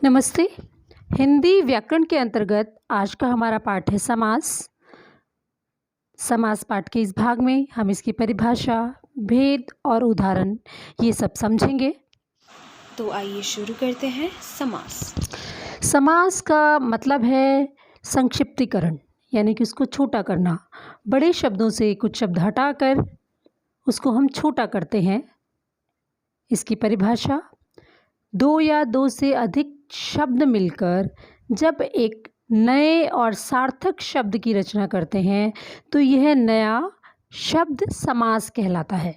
नमस्ते। हिंदी व्याकरण के अंतर्गत आज का हमारा पाठ है समास। समास पाठ के इस भाग में हम इसकी परिभाषा, भेद और उदाहरण ये सब समझेंगे। तो आइए शुरू करते हैं। समास। समास का मतलब है संक्षिप्तीकरण, यानी कि उसको छोटा करना। बड़े शब्दों से कुछ शब्द हटाकर उसको हम छोटा करते हैं। इसकी परिभाषा, दो या दो से अधिक शब्द मिलकर जब एक नए और सार्थक शब्द की रचना करते हैं तो यह नया शब्द समास कहलाता है।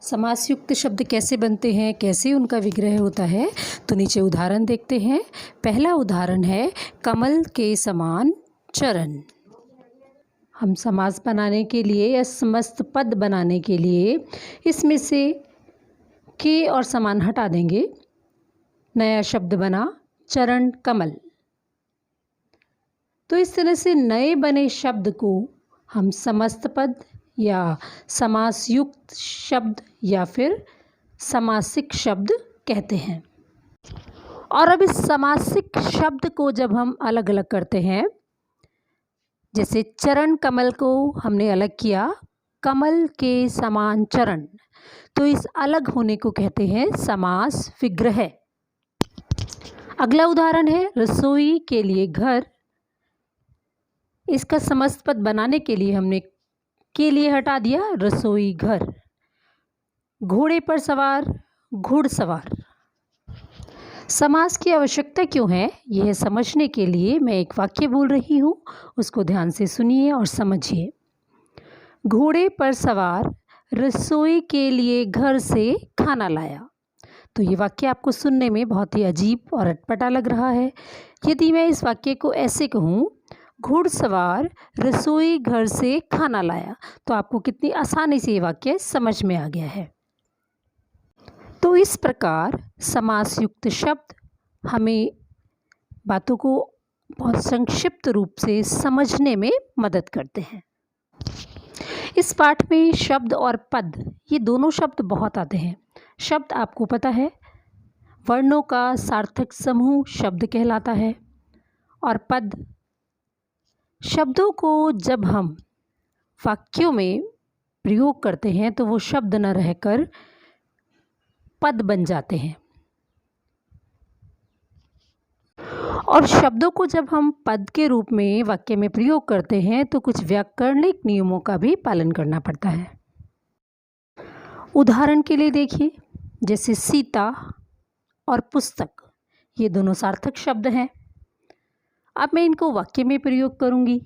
समास युक्त शब्द कैसे बनते हैं, कैसे उनका विग्रह होता है, तो नीचे उदाहरण देखते हैं। पहला उदाहरण है कमल के समान चरण। हम समास बनाने के लिए या समस्त पद बनाने के लिए इसमें से के और समान हटा देंगे। नया शब्द बना चरण कमल। तो इस तरह से नए बने शब्द को हम समस्त पद या समास युक्त शब्द या फिर समासिक शब्द कहते हैं। और अब इस समासिक शब्द को जब हम अलग अलग करते हैं, जैसे चरण कमल को हमने अलग किया, कमल के समान चरण, तो इस अलग होने को कहते हैं समास विग्रह। अगला उदाहरण है रसोई के लिए घर। इसका समस्त पद बनाने के लिए हमने के लिए हटा दिया रसोई घर। घोड़े पर सवार घुड़सवार। समास की आवश्यकता क्यों है, यह समझने के लिए मैं एक वाक्य बोल रही हूँ, उसको ध्यान से सुनिए और समझिए। घोड़े पर सवार रसोई के लिए घर से खाना लाया। तो ये वाक्य आपको सुनने में बहुत ही अजीब और अटपटा लग रहा है। यदि मैं इस वाक्य को ऐसे कहूँ, घुड़सवार रसोई घर से खाना लाया, तो आपको कितनी आसानी से ये वाक्य समझ में आ गया है। तो इस प्रकार समास युक्त शब्द हमें बातों को बहुत संक्षिप्त रूप से समझने में मदद करते हैं। इस पाठ में शब्द और पद, ये दोनों शब्द बहुत आते हैं। शब्द आपको पता है वर्णों का सार्थक समूह शब्द कहलाता है, और पद शब्दों को जब हम वाक्यों में प्रयोग करते हैं तो वो शब्द न रहकर पद बन जाते हैं। और शब्दों को जब हम पद के रूप में वाक्य में प्रयोग करते हैं तो कुछ व्याकरणिक नियमों का भी पालन करना पड़ता है। उदाहरण के लिए देखिए, जैसे सीता और पुस्तक, ये दोनों सार्थक शब्द हैं। अब मैं इनको वाक्य में प्रयोग करूंगी।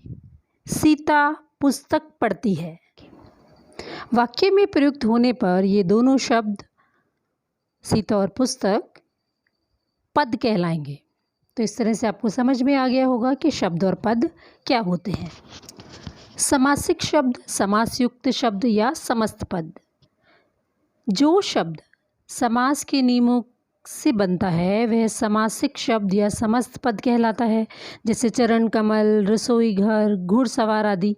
सीता पुस्तक पढ़ती है। वाक्य में प्रयुक्त होने पर ये दोनों शब्द सीता और पुस्तक पद कहलाएंगे। तो इस तरह से आपको समझ में आ गया होगा कि शब्द और पद क्या होते हैं। समासिक शब्द, समास युक्त शब्द या समस्त पद। जो शब्द समास के नियमों से बनता है वह समासिक शब्द या समस्त पद कहलाता है, जैसे चरण कमल, रसोई घर, घुड़सवार आदि।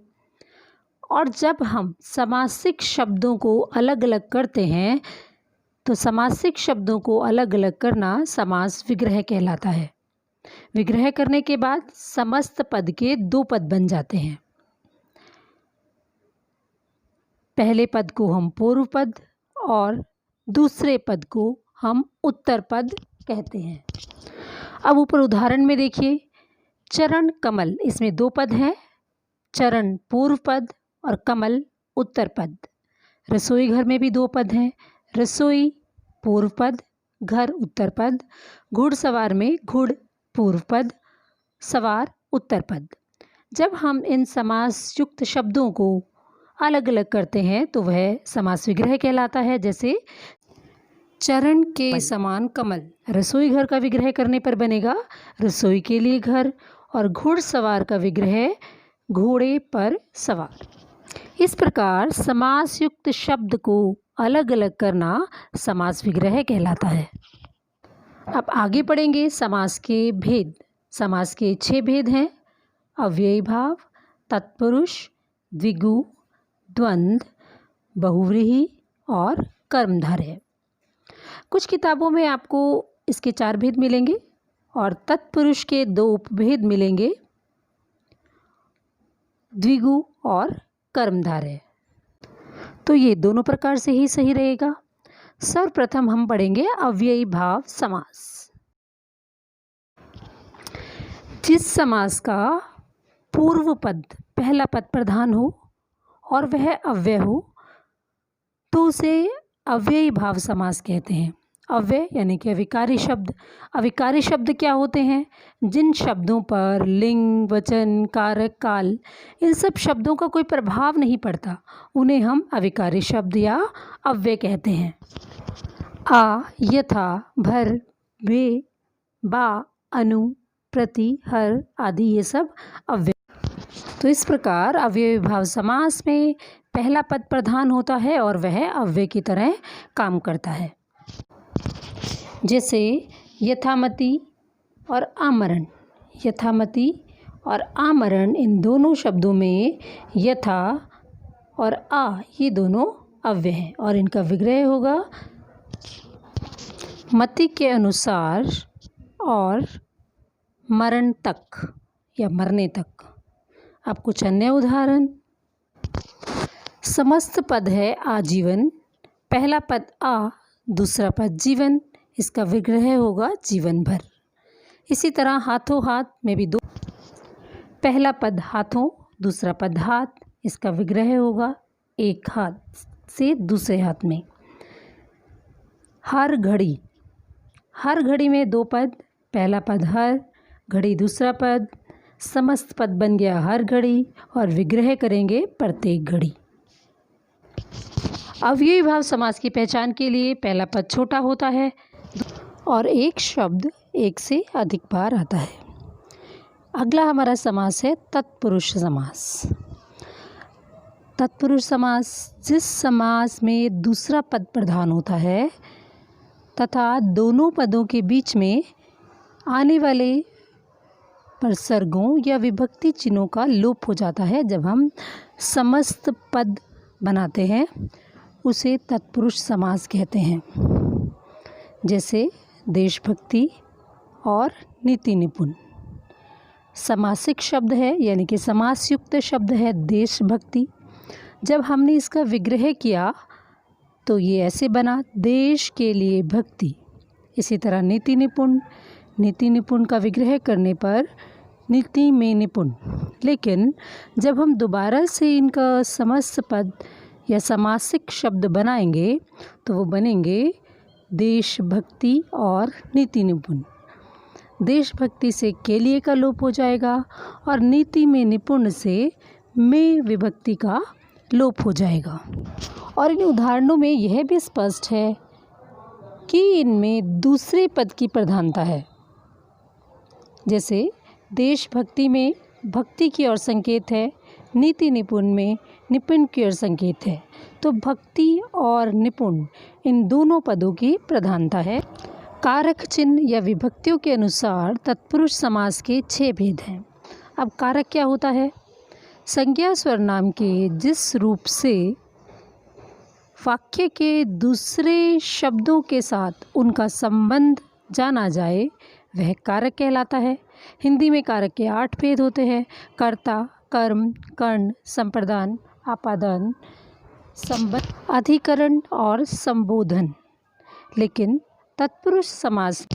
और जब हम समासिक शब्दों को अलग अलग करते हैं तो समासिक शब्दों को अलग अलग करना समास विग्रह कहलाता है। विग्रह करने के बाद समस्त पद के दो पद बन जाते हैं। पहले पद को हम पूर्व पद और दूसरे पद को हम उत्तर पद कहते हैं। अब ऊपर उदाहरण में देखिए, चरण कमल, इसमें दो पद हैं, चरण पूर्व पद और कमल उत्तर पद। रसोई घर में भी दो पद हैं, रसोई पूर्व पद, घर उत्तर पद। घुड़सवार में घुड़ पूर्व पद, सवार उत्तर पद। जब हम इन समास युक्त शब्दों को अलग अलग करते हैं तो वह समास विग्रह कहलाता है। जैसे चरण के समान कमल, रसोई घर का विग्रह करने पर बनेगा रसोई के लिए घर, और घुड़सवार का विग्रह घोड़े पर सवार। इस प्रकार समास युक्त शब्द को अलग अलग करना समास विग्रह कहलाता है। अब आगे पढ़ेंगे समास के भेद। समास के 6 भेद हैं: अव्ययी भाव, तत्पुरुष, द्विगु, द्वंद्व, बहुव्रीहि और कर्मधारय। कुछ किताबों में आपको इसके 4 भेद मिलेंगे, और तत्पुरुष के दो उपभेद मिलेंगे, द्विगु और कर्मधारय। तो ये दोनों प्रकार से ही सही रहेगा। सर्वप्रथम हम पढ़ेंगे अव्ययी भाव समास। जिस समास का पूर्व पद पहला पद प्रधान हो और वह अव्यय हो तो उसे अव्ययी भाव समास कहते हैं। अव्यय यानी कि अविकारी शब्द। अविकारी शब्द क्या होते हैं? जिन शब्दों पर लिंग, वचन, कारक, काल इन सब शब्दों का कोई प्रभाव नहीं पड़ता, उन्हें हम अविकारी शब्द या अव्यय कहते हैं। आ, यथा, भर, वे, बा, अनु, प्रति, हर आदि ये सब अव्यय। तो इस प्रकार अव्ययी भाव समास में पहला पद प्रधान होता है और वह अव्यय की तरह काम करता है। जैसे यथामति और आमरण। यथामति और आमरण इन दोनों शब्दों में यथा और आ ये दोनों अव्यय हैं और इनका विग्रह होगा मति के अनुसार और मरण तक या मरने तक। अब कुछ अन्य उदाहरण। समस्त पद है आजीवन। पहला पद आ, दूसरा पद जीवन, इसका विग्रह होगा जीवन भर। इसी तरह हाथों हाथ में भी दो, पहला पद हाथों, दूसरा पद हाथ, इसका विग्रह होगा एक हाथ से दूसरे हाथ में। हर घड़ी। हर घड़ी में दो पद, पहला पद हर, घड़ी दूसरा पद, समस्त पद बन गया हर घड़ी और विग्रह करेंगे प्रत्येक घड़ी। अव्ययी भाव समास की पहचान के लिए पहला पद छोटा होता है और एक शब्द एक से अधिक बार आता है। अगला हमारा समास है तत्पुरुष समास। तत्पुरुष समास जिस समास में दूसरा पद प्रधान होता है तथा दोनों पदों के बीच में आने वाले प्रसर्गों या विभक्ति चिन्हों का लोप हो जाता है। जब हम समस्त पद बनाते हैं उसे तत्पुरुष समास कहते हैं। जैसे देशभक्ति और नीति निपुण। समासिक शब्द है यानी कि समास युक्त शब्द है देशभक्ति। जब हमने इसका विग्रह किया तो ये ऐसे बना देश के लिए भक्ति। इसी तरह नीति निपुण। नीति निपुण का विग्रह करने पर नीति में निपुण। लेकिन जब हम दोबारा से इनका समस्त पद या समासिक शब्द बनाएंगे तो वो बनेंगे देशभक्ति और नीति निपुण। देशभक्ति से के लिए का लोप हो जाएगा और नीति में निपुण से में विभक्ति का लोप हो जाएगा। और इन उदाहरणों में यह भी स्पष्ट है कि इनमें दूसरे पद की प्रधानता है। जैसे देशभक्ति में भक्ति की ओर संकेत है, नीति निपुण में निपुण की ओर संकेत है। तो भक्ति और निपुण इन दोनों पदों की प्रधानता है। कारक चिन्ह या विभक्तियों के अनुसार तत्पुरुष समास के 6 भेद हैं। अब कारक क्या होता है? संज्ञा स्वरनाम के जिस रूप से वाक्य के दूसरे शब्दों के साथ उनका संबंध जाना जाए वह कारक कहलाता है। हिंदी में कारक के 8 भेद होते हैं। कर्ता, कर्म, कर्ण, संप्रदान, आपादान, संबंध, अधिकरण और संबोधन। लेकिन तत्पुरुष समास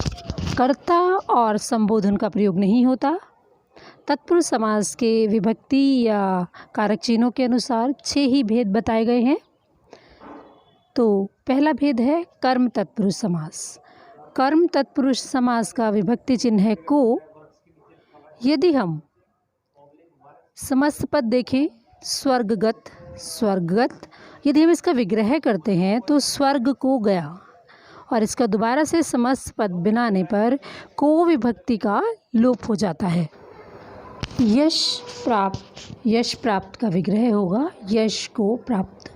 कर्ता और संबोधन का प्रयोग नहीं होता। तत्पुरुष समास के विभक्ति या कारक चिन्हों के अनुसार 6 ही भेद बताए गए हैं। तो पहला भेद है कर्म तत्पुरुष समास। कर्म तत्पुरुष समास का विभक्ति चिन्ह है को। यदि हम समस्त पद देखें स्वर्गगत, स्वर्गगत, यदि हम इसका विग्रह करते हैं तो स्वर्ग को गया और इसका दोबारा से समस्त पद बनाने पर को विभक्ति का लोप हो जाता है। यश प्राप्त, यश प्राप्त का विग्रह होगा यश को प्राप्त।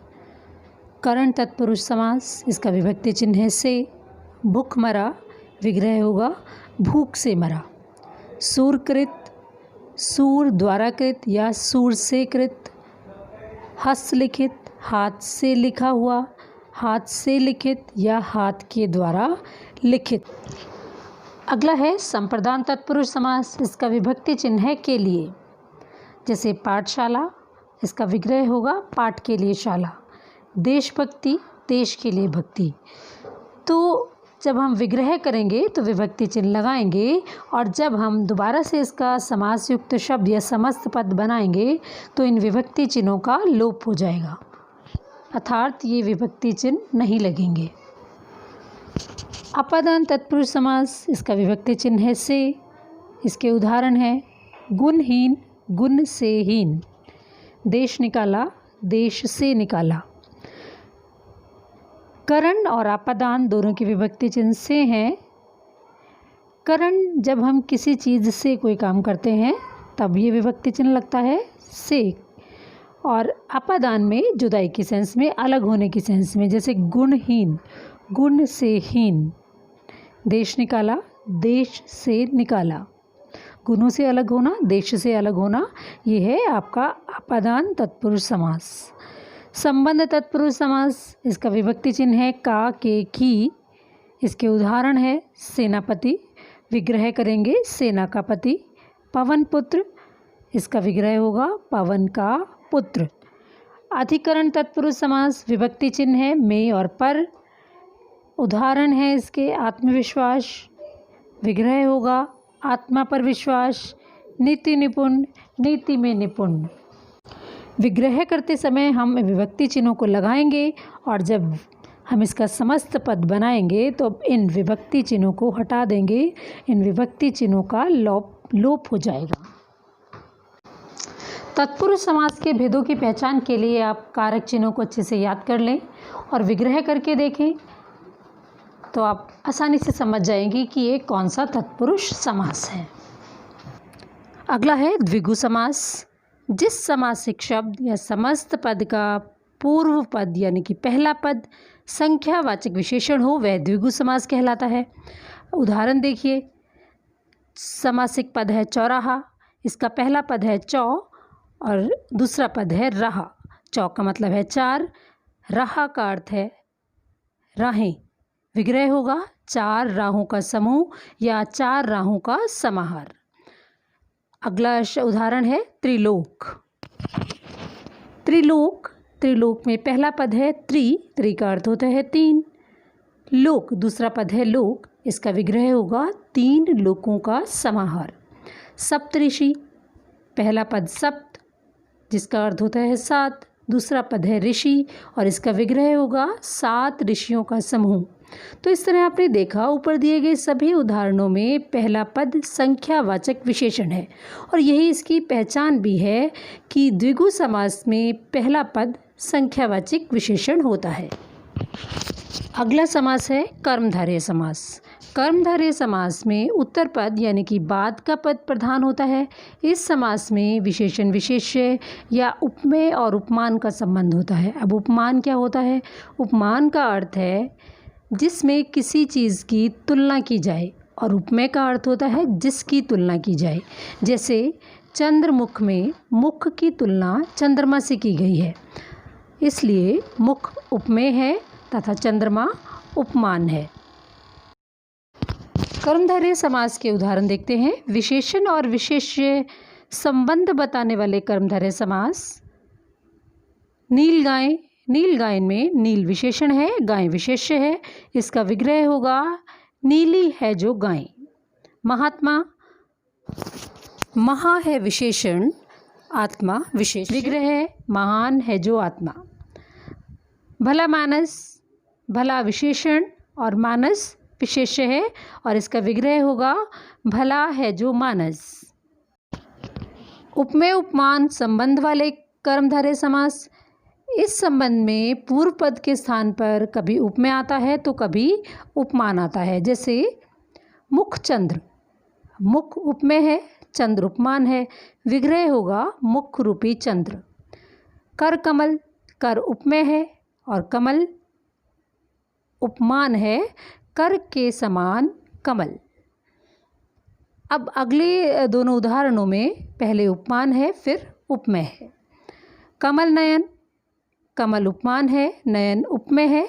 करण तत्पुरुष समास, इसका विभक्ति चिन्ह है से। भूख मरा, विग्रह होगा भूख से मरा। सूरकृत, सूर द्वारा कृत या सूर से कृत। हस्तलिखित, हाथ से लिखा हुआ, हाथ से लिखित या हाथ के द्वारा लिखित। अगला है संप्रदान तत्पुरुष समास। इसका विभक्ति चिन्ह है के लिए। जैसे पाठशाला, इसका विग्रह होगा पाठ के लिए शाला। देशभक्ति, देश के लिए भक्ति। तो जब हम विग्रह करेंगे तो विभक्ति चिन्ह लगाएंगे, और जब हम दोबारा से इसका समास युक्त शब्द या समस्त पद बनाएंगे तो इन विभक्ति चिन्हों का लोप हो जाएगा, अर्थात ये विभक्ति चिन्ह नहीं लगेंगे। अपादान तत्पुरुष समास। इसका विभक्ति चिन्ह है से। इसके उदाहरण है गुणहीन, गुण से हीन। देश निकाला, देश से निकाला। करण और अपादान दोनों की विभक्ति चिन्ह से हैं। करण जब हम किसी चीज़ से कोई काम करते हैं तब ये विभक्ति चिन्ह लगता है से, और अपादान में जुदाई की सेंस में, अलग होने की सेंस में। जैसे गुणहीन, गुण से हीन। देश निकाला, देश से निकाला। गुणों से अलग होना, देश से अलग होना, ये है आपका अपादान तत्पुरुष समास। संबंध तत्पुरुष समास। इसका विभक्ति चिन्ह है का, के, की। इसके उदाहरण है सेनापति, विग्रह करेंगे सेना का पति। पवन पुत्र, इसका विग्रह होगा पवन का पुत्र। अधिकरण तत्पुरुष समास। विभक्ति चिन्ह है में और पर। उदाहरण है इसके आत्मविश्वास, विग्रह होगा आत्मा पर विश्वास। नीति निपुण, नीति में निपुण। विग्रह करते समय हम विभक्ति चिन्हों को लगाएंगे, और जब हम इसका समस्त पद बनाएंगे तो इन विभक्ति चिन्हों को हटा देंगे, इन विभक्ति चिन्हों का लोप हो जाएगा। तत्पुरुष समास के भेदों की पहचान के लिए आप कारक चिन्हों को अच्छे से याद कर लें और विग्रह करके देखें, तो आप आसानी से समझ जाएंगे कि ये कौन सा तत्पुरुष समास है। अगला है द्विगु समास। जिस समासिक शब्द या समस्त पद का पूर्व पद यानी कि पहला पद संख्यावाचक विशेषण हो वह द्विगु समास कहलाता है। उदाहरण देखिए, समासिक पद है चौराहा। इसका पहला पद है चौ और दूसरा पद है राह। चौ का मतलब है चार, राह का अर्थ है राहें। विग्रह होगा चार राहों का समूह या चार राहों का समाहार। अगला उदाहरण है त्रिलोक। त्रिलोक, त्रिलोक में पहला पद है त्रि का अर्थ होता है तीन। लोक, दूसरा पद है लोक। इसका विग्रह होगा तीन लोकों का समाहार। सप्तऋषि, पहला पद सप्त जिसका अर्थ होता है सात। दूसरा पद है ऋषि और इसका विग्रह होगा सात ऋषियों का समूह। तो इस तरह आपने देखा ऊपर दिए गए सभी उदाहरणों में पहला पद संख्यावाचक विशेषण है, और यही इसकी पहचान भी है कि द्विगु समास में पहला पद संख्यावाचक विशेषण होता है। अगला समास है कर्मधारय समास। कर्मधारय समास में उत्तर पद यानी कि बाद का पद प्रधान होता है। इस समास में विशेषण विशेष्य या उपमेय और उपमान का संबंध होता है। अब उपमान क्या होता है? उपमान का अर्थ है जिसमें किसी चीज़ की तुलना की जाए, और उपमेय का अर्थ होता है जिसकी तुलना की जाए। जैसे चंद्रमुख में मुख की तुलना चंद्रमा से की गई है, इसलिए मुख उपमेय है तथा चंद्रमा उपमान है। कर्मधारय समास के उदाहरण देखते हैं। विशेषण और विशेष्य संबंध बताने वाले कर्मधारय समास। नील गाय, नील गायन में नील विशेषण है, गाय विशेष्य है। इसका विग्रह होगा नीली है जो गाय। महात्मा, महा है विशेषण, आत्मा विशेष। विग्रह है महान है जो आत्मा। भला मानस, भला विशेषण और मानस विशेष्य है और इसका विग्रह होगा भला है जो मानस। उपमेय उपमान संबंध वाले कर्मधारय समास। इस संबंध में पूर्व पद के स्थान पर कभी उपमेय आता है तो कभी उपमान आता है। जैसे मुख चंद्र, मुख उपमेय है, चंद्र उपमान है। विग्रह होगा मुख रूपी चंद्र। कर कमल, कर उपमेय है और कमल उपमान है, कर के समान कमल। अब अगले दोनों उदाहरणों में पहले उपमान है फिर उपमेय है। कमल नयन, कमल उपमान है, नयन उपमेय है।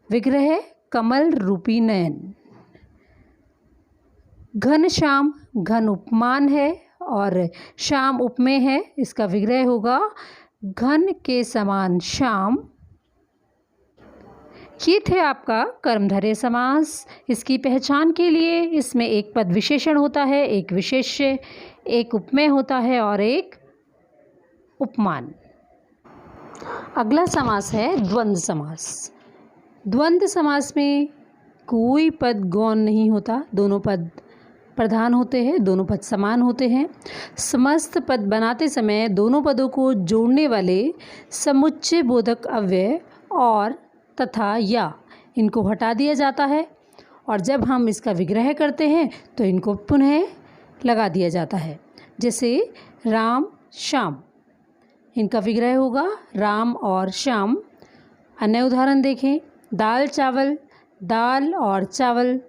विग्रह कमल रूपी नयन। घनश्याम, घन उपमान है और श्याम उपमेय है। इसका विग्रह होगा घन के समान श्याम। ये थे आपका कर्मधारय समास। इसकी पहचान के लिए इसमें एक पद विशेषण होता है, एक विशेष्य, एक उपमेय होता है और एक उपमान। अगला समास है द्वंद्व समास। द्वंद्व समास में कोई पद गौण नहीं होता, दोनों पद प्रधान होते हैं, दोनों पद समान होते हैं। समस्त पद बनाते समय दोनों पदों को जोड़ने वाले समुच्चय बोधक अव्यय और तथा या इनको हटा दिया जाता है और जब हम इसका विग्रह करते हैं तो इनको पुनः लगा दिया जाता है। जैसे राम श्याम, इनका विग्रह होगा राम और श्याम। अन्य उदाहरण देखें, दाल चावल, दाल और चावल।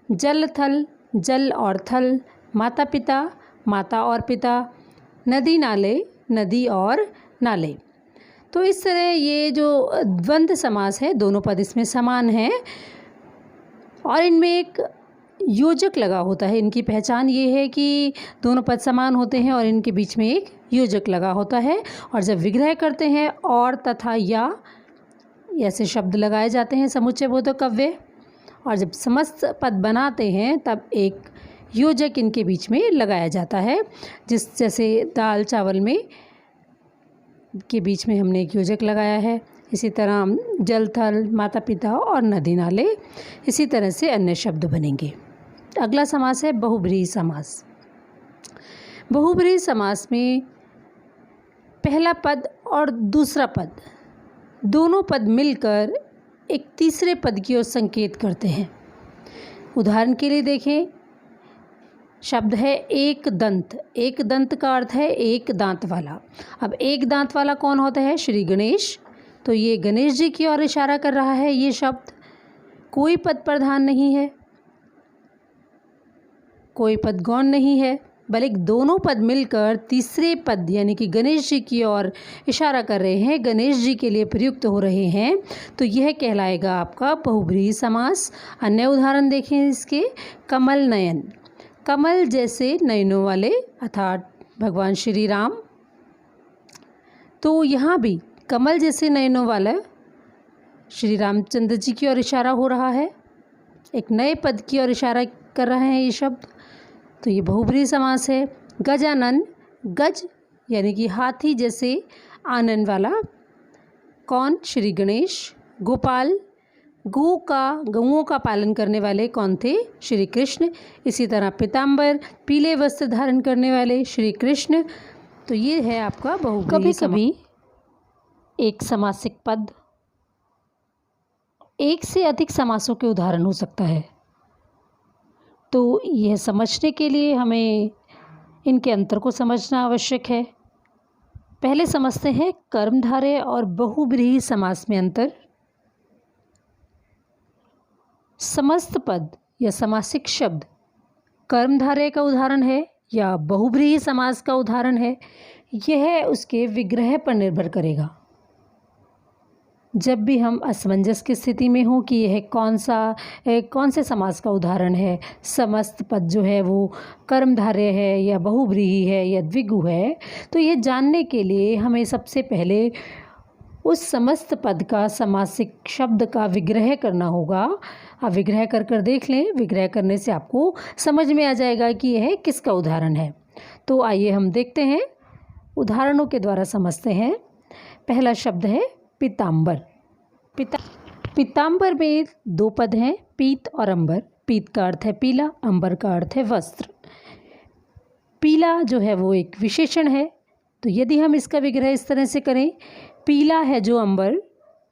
जल थल, जल और थल। माता पिता, माता और पिता। नदी नाले, नदी और नाले। तो इस तरह ये जो द्वंद्व समास है, दोनों पद इसमें समान हैं और इनमें एक योजक लगा होता है। इनकी पहचान ये है कि दोनों पद समान होते हैं और इनके बीच में एक योजक लगा होता है और जब विग्रह करते हैं और तथा या ऐसे शब्द लगाए जाते हैं समुच्चय बोधक अव्यय और जब समस्त पद बनाते हैं तब एक योजक इनके बीच में लगाया जाता है। जैसे दाल चावल में के बीच में हमने एक योजक लगाया है, इसी तरह जल थल, माता पिता और नदी नाले, इसी तरह से अन्य शब्द बनेंगे। अगला समास है बहुब्रीहि समास। बहुब्रीहि समास में पहला पद और दूसरा पद, दोनों पद मिलकर एक तीसरे पद की ओर संकेत करते हैं। उदाहरण के लिए देखें, शब्द है एक दंत। एक दंत का अर्थ है एक दांत वाला। अब एक दांत वाला कौन होता है? श्री गणेश। तो ये गणेश जी की ओर इशारा कर रहा है ये शब्द। कोई पद प्रधान नहीं है, कोई पद गौण नहीं है, बल्कि दोनों पद मिलकर तीसरे पद यानी कि गणेश जी की ओर इशारा कर रहे हैं, गणेश जी के लिए प्रयुक्त हो रहे हैं। तो यह कहलाएगा आपका बहुब्रीहि समास। अन्य उदाहरण देखें इसके, कमल नयन। कमल जैसे नयनों वाले अर्थात भगवान श्री राम। तो यहाँ भी कमल जैसे नयनों वाला श्री रामचंद्र जी की ओर इशारा हो रहा है, एक नए पद की ओर इशारा कर रहे हैं ये शब्द। तो ये बहुब्रीहि समास है। गजानन, गज यानी कि हाथी जैसे आनन वाला, कौन? श्री गणेश। गोपाल, गऊओं का पालन करने वाले कौन थे? श्री कृष्ण। इसी तरह पीताम्बर, पीले वस्त्र धारण करने वाले श्री कृष्ण। तो ये है आपका बहुब्रीहि समास। कभी एक समासिक पद एक से अधिक समासों के उदाहरण हो सकता है। तो यह समझने के लिए हमें इनके अंतर को समझना आवश्यक है। पहले समझते हैं कर्मधारय और बहुब्रीहि समास में अंतर। समस्त पद या समासिक शब्द कर्मधारय का उदाहरण है या बहुब्रीहि समास का उदाहरण है, यह उसके विग्रह पर निर्भर करेगा। जब भी हम असमंजस की स्थिति में हों कि यह कौन से समास का उदाहरण है, समस्त पद जो है वो कर्मधारय है या बहुब्रीहि है या द्विगु है, तो यह जानने के लिए हमें सबसे पहले उस समस्त पद का समासिक शब्द का विग्रह करना होगा। आप विग्रह कर देख लें, विग्रह करने से आपको समझ में आ जाएगा कि यह किसका उदाहरण है। तो आइए हम देखते हैं, उदाहरणों के द्वारा समझते हैं। पहला शब्द है पीताम्बर। पीताम्बर में दो पद हैं, पीत और अंबर। पीत का अर्थ है पीला, अंबर का अर्थ है वस्त्र। पीला जो है वो एक विशेषण है, तो यदि हम इसका विग्रह इस तरह से करें, पीला है जो अंबर,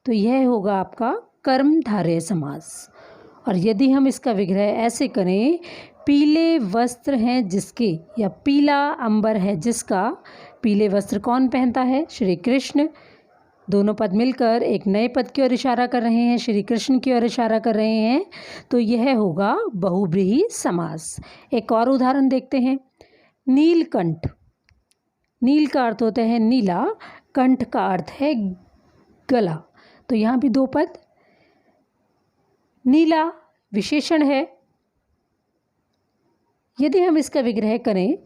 तो यह होगा आपका कर्मधारय समास। और यदि हम इसका विग्रह ऐसे करें, पीले वस्त्र हैं जिसके या पीला अंबर है जिसका। पीले वस्त्र कौन पहनता है? श्री कृष्ण। दोनों पद मिलकर एक नए पद की ओर इशारा कर रहे हैं, श्री कृष्ण की ओर इशारा कर रहे हैं, तो यह होगा बहुब्रीहि समास। एक और उदाहरण देखते हैं, नीलकंठ। नील का अर्थ होता है नीला, कंठ का अर्थ है गला। तो यहाँ भी दो पद, नीला विशेषण है, यदि हम इसका विग्रह करें,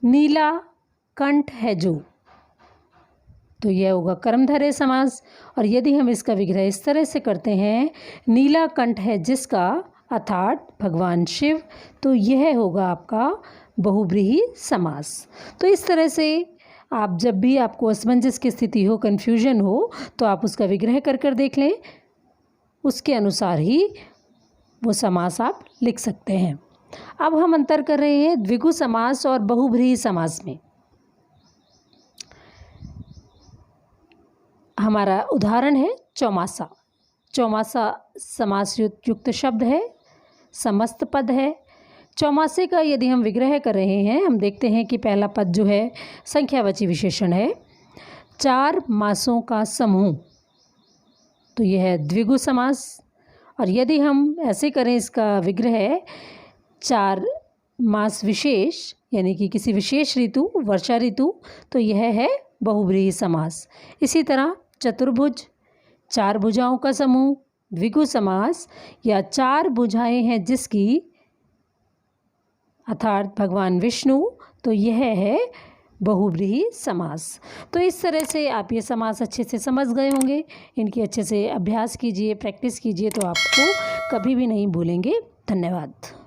नीला कंठ है जो, तो यह होगा कर्मधारय समास। और यदि हम इसका विग्रह इस तरह से करते हैं, नीला कंठ है जिसका, अर्थात भगवान शिव, तो यह होगा आपका बहुव्रीहि समास। तो इस तरह से आप जब भी आपको असमंजस की स्थिति हो, कन्फ्यूजन हो, तो आप उसका विग्रह कर देख लें, उसके अनुसार ही वो समास आप लिख सकते हैं। अब हम अंतर कर रहे हैं द्विगु समास और बहुव्रीहि समास में। हमारा उदाहरण है चौमासा। चौमासा समास युक्त शब्द है, समस्त पद है। चौमासे का यदि हम विग्रह कर रहे हैं, हम देखते हैं कि पहला पद जो है संख्यावाची विशेषण है, 4 मासों का समूह, तो यह है द्विगु समास। और यदि हम ऐसे करें इसका विग्रह 4 मास विशेष, यानी कि किसी विशेष ऋतु, वर्षा ऋतु, तो यह है बहुव्रीहि समास। इसी तरह चतुर्भुज, 4 भुजाओं का समूह, द्विगु समास, या 4 भुजाएं हैं जिसकी, अर्थात भगवान विष्णु, तो यह है बहुव्रीहि समास। तो इस तरह से आप ये समास अच्छे से समझ गए होंगे। इनकी अच्छे से अभ्यास कीजिए, प्रैक्टिस कीजिए, तो आपको कभी भी नहीं भूलेंगे। धन्यवाद।